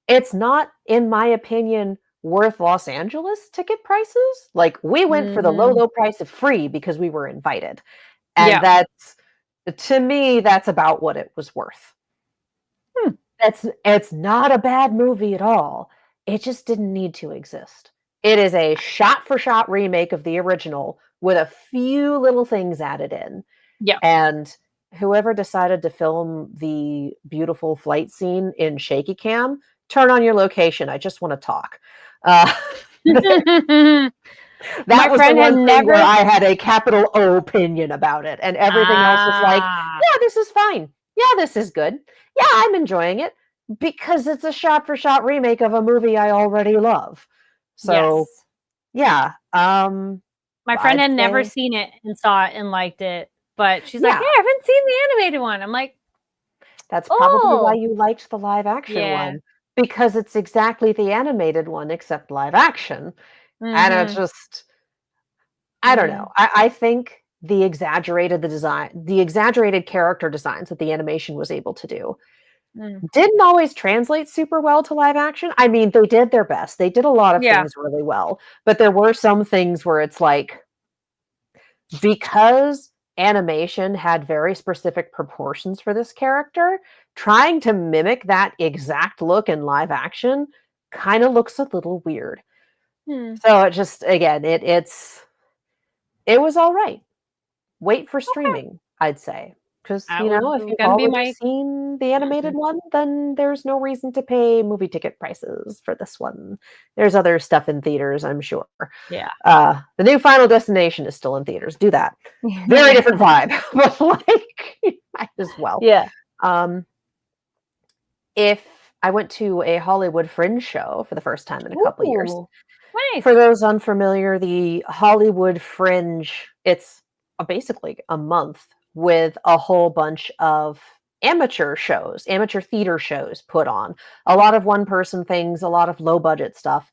It's not, in my opinion, worth Los Angeles ticket prices. Like, we went for the low price of free because we were invited. And that's, to me, that's about what it was worth. It's not a bad movie at all. It just didn't need to exist. It is a shot-for-shot remake of the original with a few little things added in. Yeah. And whoever decided to film the beautiful flight scene in shaky cam, turn on your location. I just want to talk. That My was the friend had one thing where never. I had a capital O opinion about it, and everything else was like, Ah, yeah, this is fine. Yeah, this is good. Yeah, I'm enjoying it because it's a shot-for-shot remake of a movie I already love. So, yes. yeah, My friend I'd had never say, seen it and saw it and liked it, but she's like, yeah, "Hey, I haven't seen the animated one." I'm like, that's probably why "Oh, you liked the live action yeah." one because it's exactly the animated one except live action, and it's Mhm. just I don't know. Mhm. I think the exaggerated character designs that the animation was able to do Mm. didn't always translate super well to live action. I mean, they did their best. They did a lot of Yeah. things really well, but there were some things where it's like because animation had very specific proportions for this character, trying to mimic that exact look in live action kind of looks a little weird. Hmm. So it just again, it was all right. Wait for Okay. streaming, I'd say, because That would if you've gonna be already my. seen the animated Mhm. one, then there's no reason to pay movie ticket prices for this one. There's other stuff in theaters, I'm sure. Yeah. The new Final Destination is still in theaters. Do that. Very different vibe, but like, you might as well. Yeah. Um, if I went to a Hollywood Fringe show for the first time in a couple years, Ooh, for nice. those unfamiliar, the Hollywood Fringe, it's basically a month with a whole bunch of amateur shows, amateur theater shows put on. A lot of one person things, a lot of low budget stuff.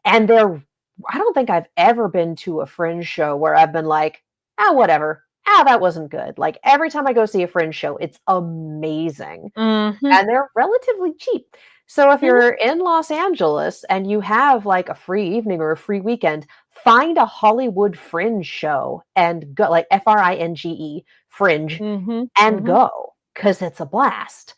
And I don't think I've ever been to a Fringe show where I've been like, "Ah, whatever. Ah, that wasn't good." Like every time I go see a Fringe show, it's amazing Mhm. and they're relatively cheap. So if Mhm. you're in Los Angeles and you have like a free evening or a free weekend, find a Hollywood Fringe show and go like Fringe Fringe Mhm. and Mhm. go because it's a blast.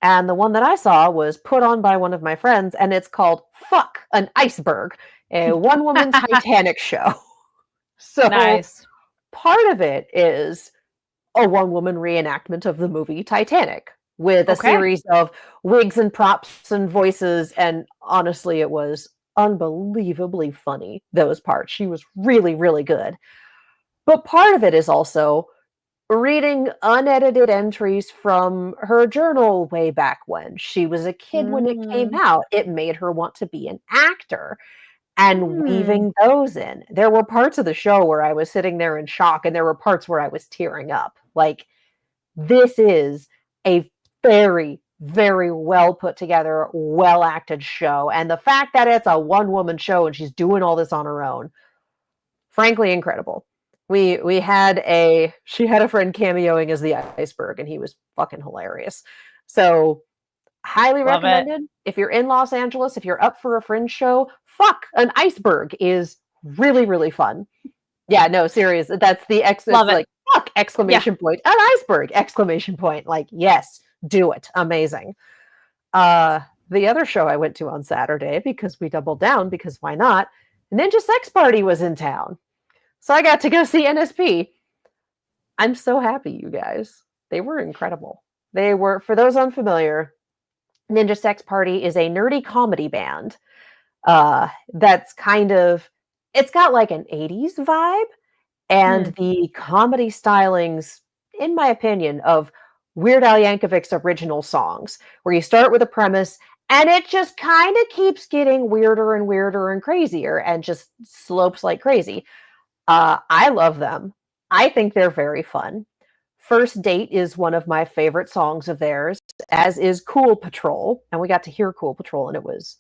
And the one that I saw was put on by one of my friends and it's called Fuck an Iceberg, a one woman Titanic show. So Nice. part of it is a one woman reenactment of the movie Titanic with a Okay. series of wigs and props and voices. And honestly, it was unbelievably funny, those parts. She was really, really good. But part of it is also reading unedited entries from her journal way back when she was a kid when it came Mm. out. It made her want to be an actor and Mm. weaving those in. There were parts of the show where I was sitting there in shock, and there were parts where I was tearing up. Like, this is a very, very well put together, well acted show. And the fact that it's a one woman show and she's doing all this on her own, frankly, incredible. We had she had a friend cameoing as the iceberg, and he was fucking hilarious. So highly Love it. recommended. If you're in Los Angeles, if you're up for a Fringe show, fuck an iceberg is really, really fun. Yeah, no, serious. That's it's Love it. like, "Fuck!" Yeah. Exclamation point. An iceberg! Exclamation point. Like, yes, do it. Amazing. The other show I went to on Saturday because we doubled down because why not? Ninja Sex Party was in town. So I got to go see NSP. I'm so happy, you guys. They were incredible. They were, for those unfamiliar, Ninja Sex Party is a nerdy comedy band that's kind of, it's got like an 80s vibe and Hmm. the comedy stylings, in my opinion, of Weird Al Yankovic's original songs, where you start with a premise and it just kind of keeps getting weirder and weirder and crazier and just slopes like crazy. I love them. I think they're very fun. First Date is one of my favorite songs of theirs, as is Cool Patrol. And we got to hear Cool Patrol, and it was,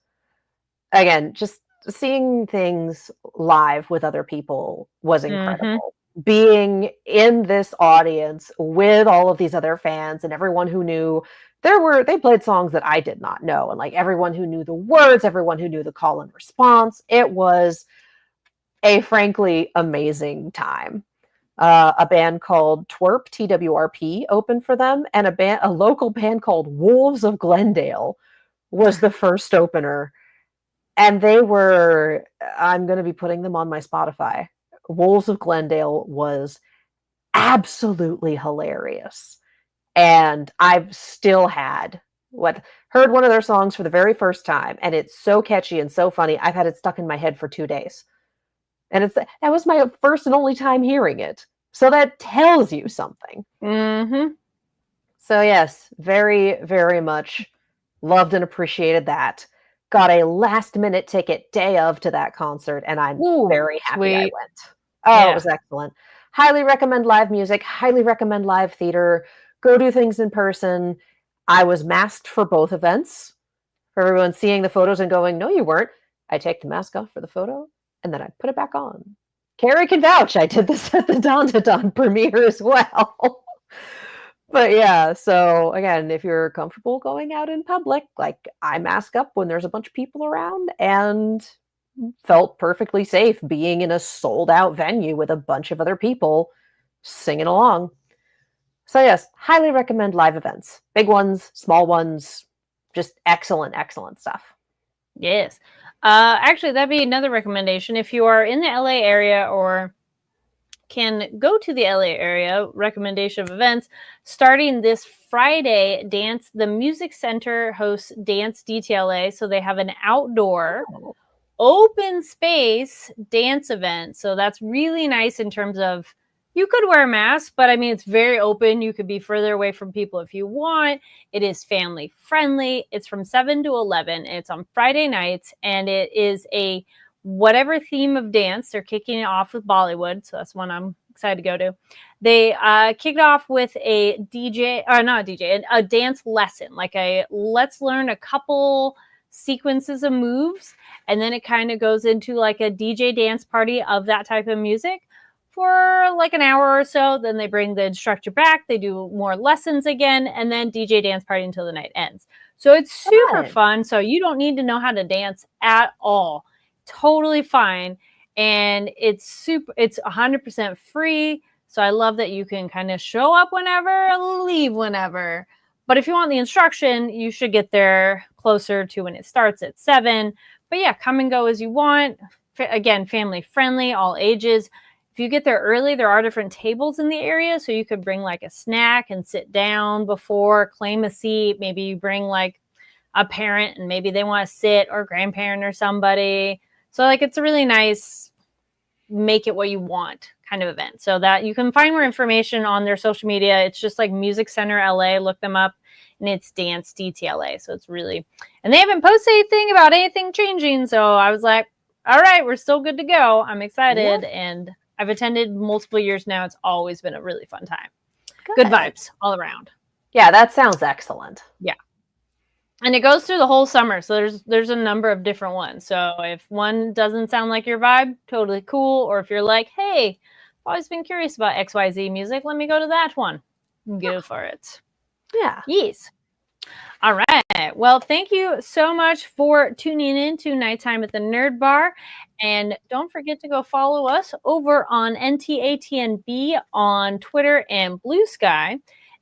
again, just seeing things live with other people was Mhm. incredible. Being in this audience with all of these other fans and everyone who knew they played songs that I did not know, and like everyone who knew the words, everyone who knew the call and response. It was a frankly amazing time. A band called Twerp, TWRP, opened for them, and a local band called Wolves of Glendale was the first opener. And they were, I'm going to be putting them on my Spotify. Wolves of Glendale was absolutely hilarious. And I've still had heard one of their songs for the very first time, and it's so catchy and so funny. I've had it stuck in my head for 2 days. And that was my first and only time hearing it. So that tells you something. Mm-hmm. So yes, very, very much loved and appreciated that. Got a last minute ticket day of to that concert, and I'm very happy I went. Oh, It was excellent. Highly recommend live music, highly recommend live theater. Go do things in person. I was masked for both events. For everyone seeing the photos and going, no, you weren't. I take the mask off for the photo, and then I put it back on. Carrie can vouch. I did this at the Don to Don premiere as well. But yeah, so again, if you're comfortable going out in public, like I mask up when there's a bunch of people around and felt perfectly safe being in a sold out venue with a bunch of other people singing along. So yes, highly recommend live events. Big ones, small ones, just excellent, excellent stuff. Yes. Actually, that'd be another recommendation. If you are in the LA area or can go to the LA area, recommendation of events, starting this Friday, the Music Center hosts Dance DTLA. So they have an outdoor open space dance event. So that's really nice in terms of you could wear a mask, but I mean, it's very open. You could be further away from people if you want. It is family friendly. It's from 7 to 11. It's on Friday nights, and it is a whatever theme of dance. They're kicking it off with Bollywood, so that's one I'm excited to go to. They kicked off with a a dance lesson, like let's learn a couple sequences of moves, and then it kind of goes into like a DJ dance party of that type of music for like an hour or so. Then they bring the instructor back, they do more lessons again, and then DJ dance party until the night ends. So it's super fun. So you don't need to know how to dance at all. Totally fine. And it's 100% free. So I love that you can kind of show up whenever, leave whenever. But if you want the instruction, you should get there closer to when it starts at 7. But yeah, come and go as you want. Again, family friendly, all ages. If you get there early, there are different tables in the area. So you could bring like a snack and sit down before, claim a seat. Maybe you bring like a parent and maybe they want to sit, or grandparent or somebody. So like it's a really nice, make it what you want kind of event. So that you can find more information on their social media. It's just like Music Center LA, look them up, and it's Dance DTLA. So it's really, and they haven't posted anything about anything changing. So I was like, all right, we're still good to go. I'm excited. And I've attended multiple years now. It's always been a really fun time. Good vibes all around. Yeah, that sounds excellent. Yeah. And it goes through the whole summer. So there's a number of different ones. So if one doesn't sound like your vibe, totally cool. Or if you're like, hey, I've always been curious about XYZ music, let me go to that one. Go for it. Yeah. Yes. All right. Well, thank you so much for tuning in to Nighttime at the Nerd Bar. And don't forget to go follow us over on NTATNB on Twitter and Blue Sky,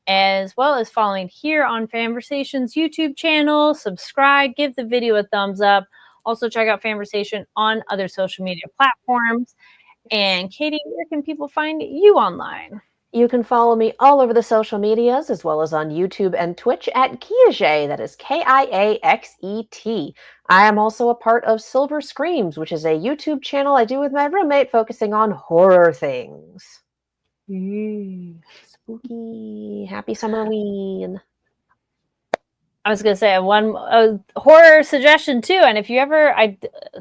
as well as following here on Fanversation's YouTube channel. Subscribe, give the video a thumbs up. Also check out Fanversation on other social media platforms. And Katie, where can people find you online? You can follow me all over the social medias, as well as on YouTube and Twitch at Kiaxet. That is Kiaxet. I am also a part of Silver Screams, which is a YouTube channel I do with my roommate focusing on horror things. Spooky. Happy Summerween. I was going to say one horror suggestion too. And if you ever,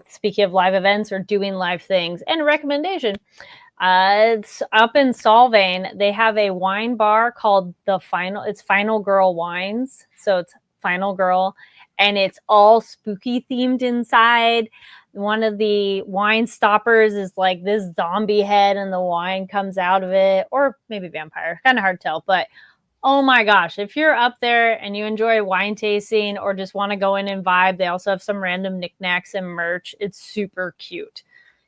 speaking of live events or doing live things, and a recommendation, it's up in Solvang. They have a wine bar called it's Final Girl Wines. So it's Final Girl, and it's all spooky themed inside. One of the wine stoppers is like this zombie head, and the wine comes out of it, or maybe vampire. Kind of hard to tell, but oh my gosh, if you're up there and you enjoy wine tasting or just want to go in and vibe, they also have some random knickknacks and merch. It's super cute.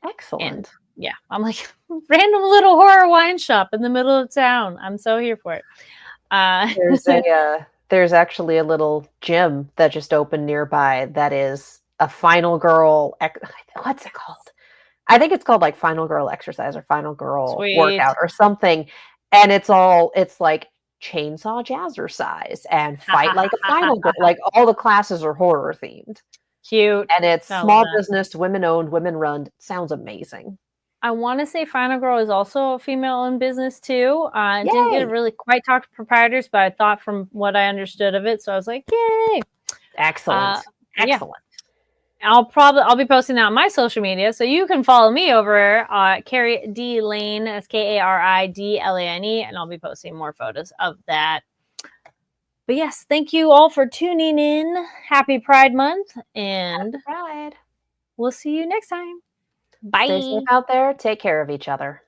Excellent. And yeah, I'm like, random little horror wine shop in the middle of town. I'm so here for it. There's actually a little gym that just opened nearby that is a Final Girl. What's it called? I think it's called like Final Girl Exercise or Final Girl Workout or something. And it's like Chainsaw Jazzercise and Fight Like a Final Girl. Like all the classes are horror themed. Cute. And it's I love small that. business, women owned, women run. Sounds amazing. I want to say Final Girl is also a female-owned business too. Didn't get Yay! to really quite talk to proprietors, but I thought from what I understood of it, so I was like, yay! Excellent. Yeah. Excellent. I'll be posting that on my social media, so you can follow me over Carrie D Lane, that's KARIDLANE, and I'll be posting more photos of that. But yes, thank you all for tuning in. Happy Pride Month, and Happy Pride. we'll see you next time. Bye. Stay safe out there. Take care of each other.